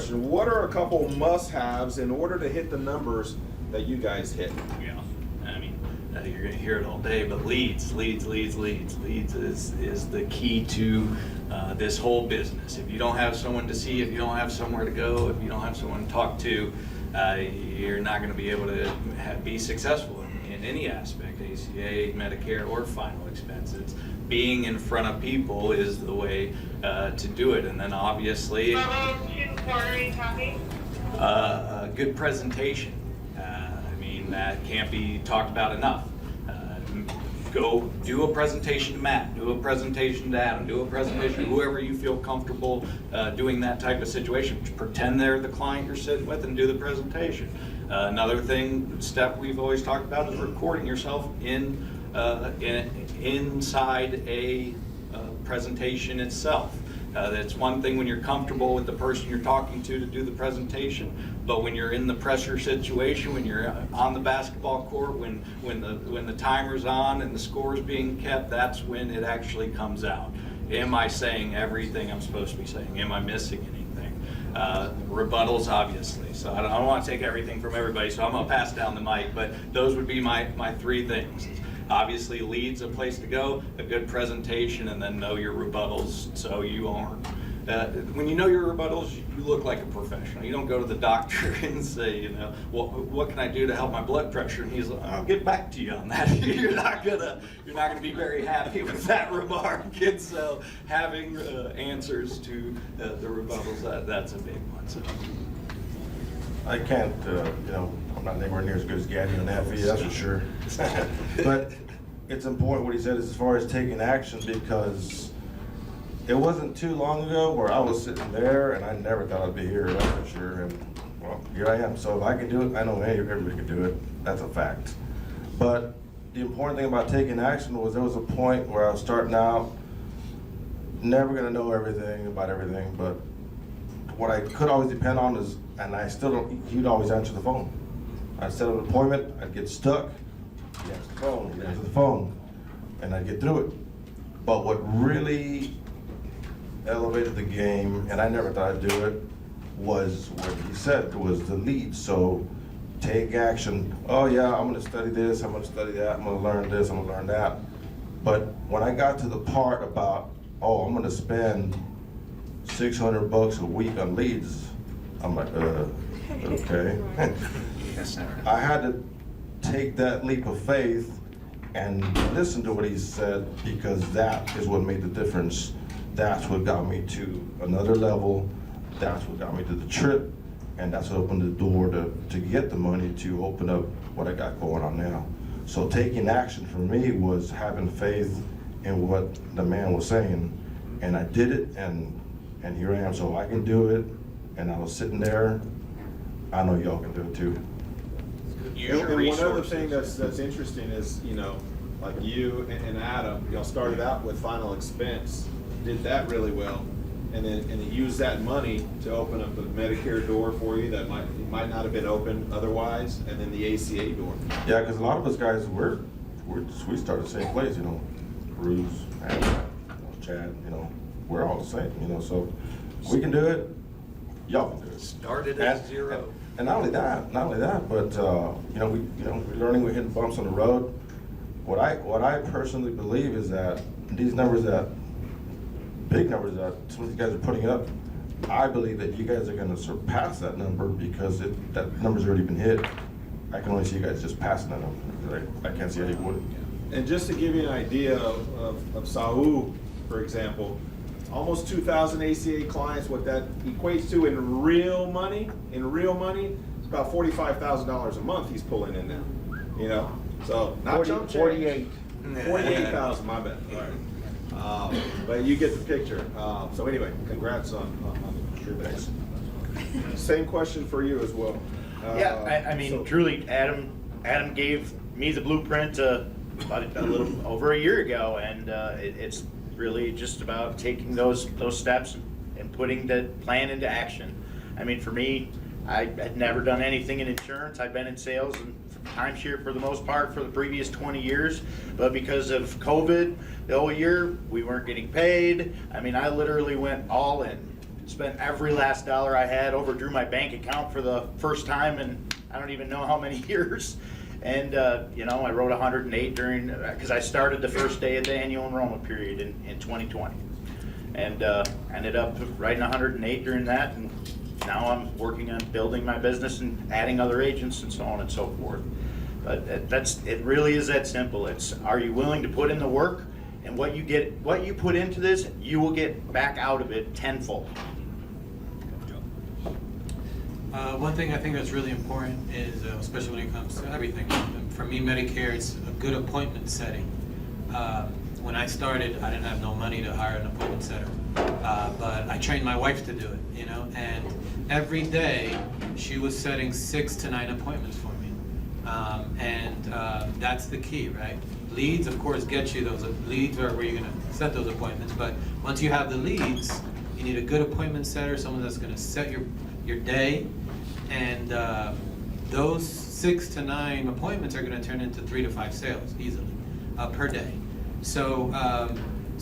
question. What are a couple must-haves in order to hit the numbers that you guys hit? Yeah, I mean, you're going to hear it all day, but leads is the key to this whole business. If you don't have someone to see, if you don't have somewhere to go, if you don't have someone to talk to, you're not going to be able to be successful in any aspect, ACA, Medicare, or final expenses. Being in front of people is the way to do it, and then obviously a good presentation. I mean, that can't be talked about enough. Go do a presentation to Matt, do a presentation to Adam, do a presentation to whoever you feel comfortable doing that type of situation. Pretend they're the client you're sitting with and do the presentation. Another step we've always talked about is recording yourself inside a presentation itself. That's one thing when you're comfortable with the person you're talking to do the presentation, but when you're in the pressure situation, when you're on the basketball court, when the timer's on and the score's being kept, that's when it actually comes out. Am I saying everything I'm supposed to be saying? Am I missing anything? Rebuttals, obviously. So I don't want to take everything from everybody, so I'm going to pass down the mic, but those would be my three things. Obviously, leads a place to go, a good presentation, and then know your rebuttals so you aren't. When you know your rebuttals, you look like a professional. You don't go to the doctor and say, what can I do to help my blood pressure? And he's like, I'll get back to you on that. You're not gonna be very happy with that remark. And so having answers to the rebuttals, that's a big one. So. I can't, I'm not anywhere near as good as Gaddy on that fee, that's for sure. But it's important what he said as far as taking action, because it wasn't too long ago where I was sitting there and I never thought I'd be here, that's for sure. And well, here I am. So if I can do it, I know everybody can do it. That's a fact. But the important thing about taking action was there was a point where I was starting out, never gonna know everything about everything, but what I could always depend on is, and I still don't, he'd always answer the phone. I'd set up an appointment, I'd get stuck, he'd answer the phone, and I'd get through it. But what really elevated the game, and I never thought I'd do it, was what he said, was the lead. So take action. Oh yeah, I'm gonna study this, I'm gonna study that, I'm gonna learn this, I'm gonna learn that. But when I got to the part about, oh, I'm gonna spend $600 a week on leads, I'm like, okay. I had to take that leap of faith and listen to what he said, because that is what made the difference. That's what got me to another level. That's what got me to the trip. And that's what opened the door to get the money to open up what I got going on now. So taking action for me was having faith in what the man was saying. And I did it, and here I am. So I can do it. And I was sitting there. I know y'all can do it too. And one other thing that's interesting is, like you and Adam, y'all started out with final expense, did that really well, and then used that money to open up the Medicare door for you that might not have been open otherwise, and then the ACA door. Yeah, because a lot of us guys we started the same place, Bruce, Adam, Chad, we're all the same, so we can do it. Y'all can do it. Started at zero. And not only that, but we're learning, we're hitting bumps on the road. What I personally believe is that these numbers, big numbers that some of you guys are putting up, I believe that you guys are going to surpass that number, because that number's already been hit. I can only see you guys just passing that number. I can't see how you would. And just to give you an idea of Saul, for example, almost 2,000 ACA clients, what that equates to in real money, it's about $45,000 a month he's pulling in now, so not jump change. 48,000, my bad. All right. But you get the picture. So anyway, congrats on the true base. Same question for you as well. I mean, truly, Adam gave me the blueprint about a little over a year ago, and it's really just about taking those steps and putting the plan into action. I mean, for me, I had never done anything in insurance. I've been in sales and timeshare for the most part for the previous 20 years, but because of COVID, the whole year we weren't getting paid. I mean, I literally went all in. spent every last dollar I had, overdrew my bank account for the first time in I don't even know how many years. And, you know, I wrote 108 during, because I started the first day of the annual enrollment period in 2020. And ended up writing 108 during that, and now I'm working on building my business and adding other agents and so on and so forth. But it really is that simple. It's, are you willing to put in the work, and what you put into this, you will get back out of it tenfold. One thing I think that's really important is, especially when it comes to everything, for me, Medicare, it's a good appointment setting. When I started, I didn't have no money to hire an appointment setter, but I trained my wife to do it, you know, and every day she was setting 6 to 9 appointments for me, and that's the key, right? Leads, of course, get you those leads, are where you're going to set those appointments, but once you have the leads, you need a good appointment setter, someone that's going to set your day, and those 6 to 9 appointments are going to turn into 3 to 5 sales easily per day. So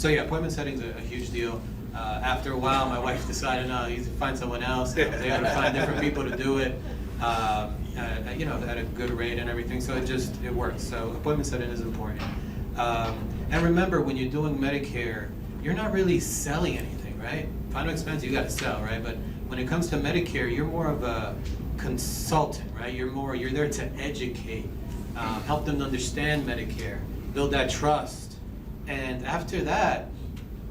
yeah, appointment setting is a huge deal. After a while, my wife decided, no, you need to find someone else. And I was able to find different people to do it, you know, at a good rate and everything. So it works. So appointment setting is important. And remember, when you're doing Medicare, you're not really selling anything, right? Final expense, you got to sell, right? But when it comes to Medicare, you're more of a consultant, right? You're there to educate, help them understand Medicare, build that trust. And after that,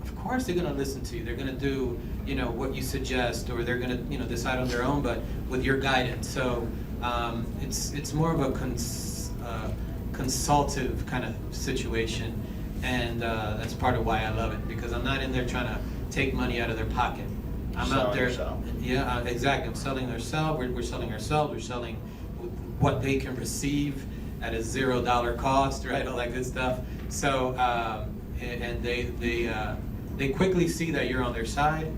of course they're going to listen to you. They're going to do, you know, what you suggest, or they're going to, you know, decide on their own, but with your guidance. So it's more of a consultative kind of situation, and that's part of why I love it, because I'm not in there trying to take money out of their pocket. I'm out there. Yeah, exactly. I'm selling ourselves. We're selling ourselves. We're selling what they can receive at a $0 cost, right? All that good stuff. So, and they quickly see that you're on their side,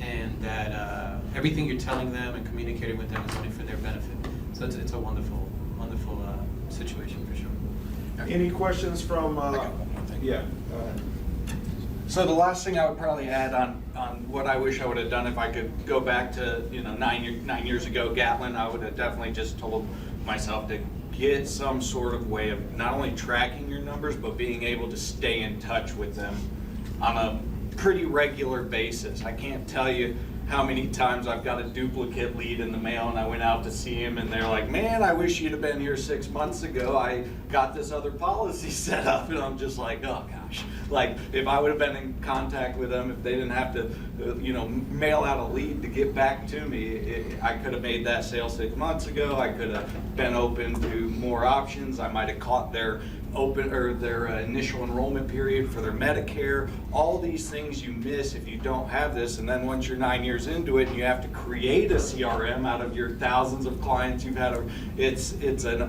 and that everything you're telling them and communicating with them is only for their benefit. So it's a wonderful, wonderful situation for sure. Any questions from, I got one more thing. yeah, go ahead. So the last thing I would probably add on what I wish I would have done if I could go back to, you know, 9 years ago, Gatlin, I would have definitely just told myself to get some sort of way of not only tracking your numbers, but being able to stay in touch with them on a pretty regular basis. I can't tell you how many times I've got a duplicate lead in the mail, and I went out to see him, and they're like, man, I wish you'd have been here 6 months ago. I got this other policy set up. And I'm just like, oh gosh. Like, if I would have been in contact with them, if they didn't have to, you know, mail out a lead to get back to me, I could have made that sale 6 months ago. I could have been open to more options. I might have caught their initial enrollment period for their Medicare. All these things you miss if you don't have this, and then once you're 9 years into it and you have to create a CRM out of your thousands of clients you've had, it's an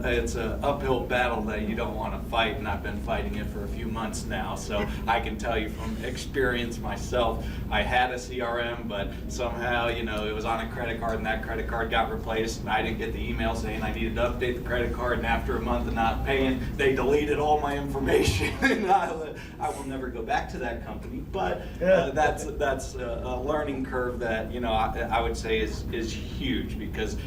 uphill battle that you don't want to fight, and I've been fighting it for a few months now. So I can tell you from experience myself, I had a CRM, but somehow, you know, it was on a credit card, and that credit card got replaced, and I didn't get the email saying I needed to update the credit card, and after a month of not paying, they deleted all my information. And I will never go back to that company, but that's a learning curve that, you know, I would say is huge, because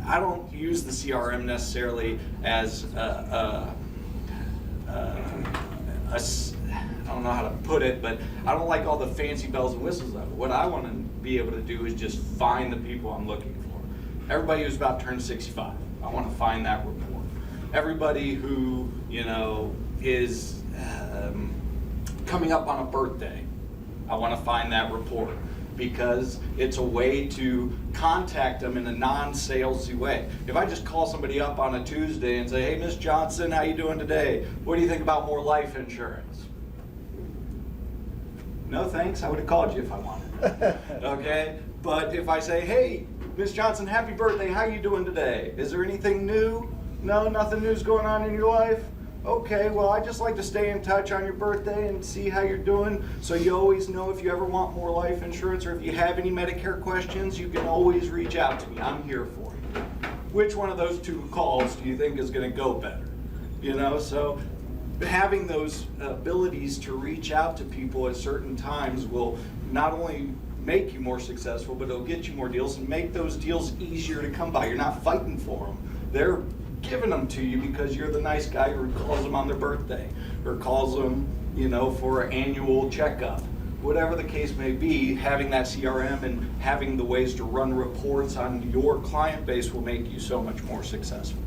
I don't use the CRM necessarily as I don't know how to put it, but I don't like all the fancy bells and whistles of it. What I want to be able to do is just find the people I'm looking for. Everybody who's about to turn 65, I want to find that report. Everybody who, you know, is coming up on a birthday, I want to find that report, because it's a way to contact them in a non-salesy way. If I just call somebody up on a Tuesday and say, hey, Miss Johnson, how you doing today? What do you think about more life insurance? No thanks, I would have called you if I wanted. Okay? But if I say, hey, Miss Johnson, happy birthday, how you doing today? Is there anything new? No, nothing new's going on in your life? Okay, well, I just like to stay in touch on your birthday and see how you're doing, so you always know if you ever want more life insurance, or if you have any Medicare questions, you can always reach out to me. I'm here for you. Which one of those 2 calls do you think is going to go better? You know, so having those abilities to reach out to people at certain times will not only make you more successful, but it'll get you more deals and make those deals easier to come by. You're not fighting for them. They're giving them to you because you're the nice guy who calls them on their birthday or calls them, you know, for an annual checkup. Whatever the case may be, having that CRM and having the ways to run reports on your client base will make you so much more successful.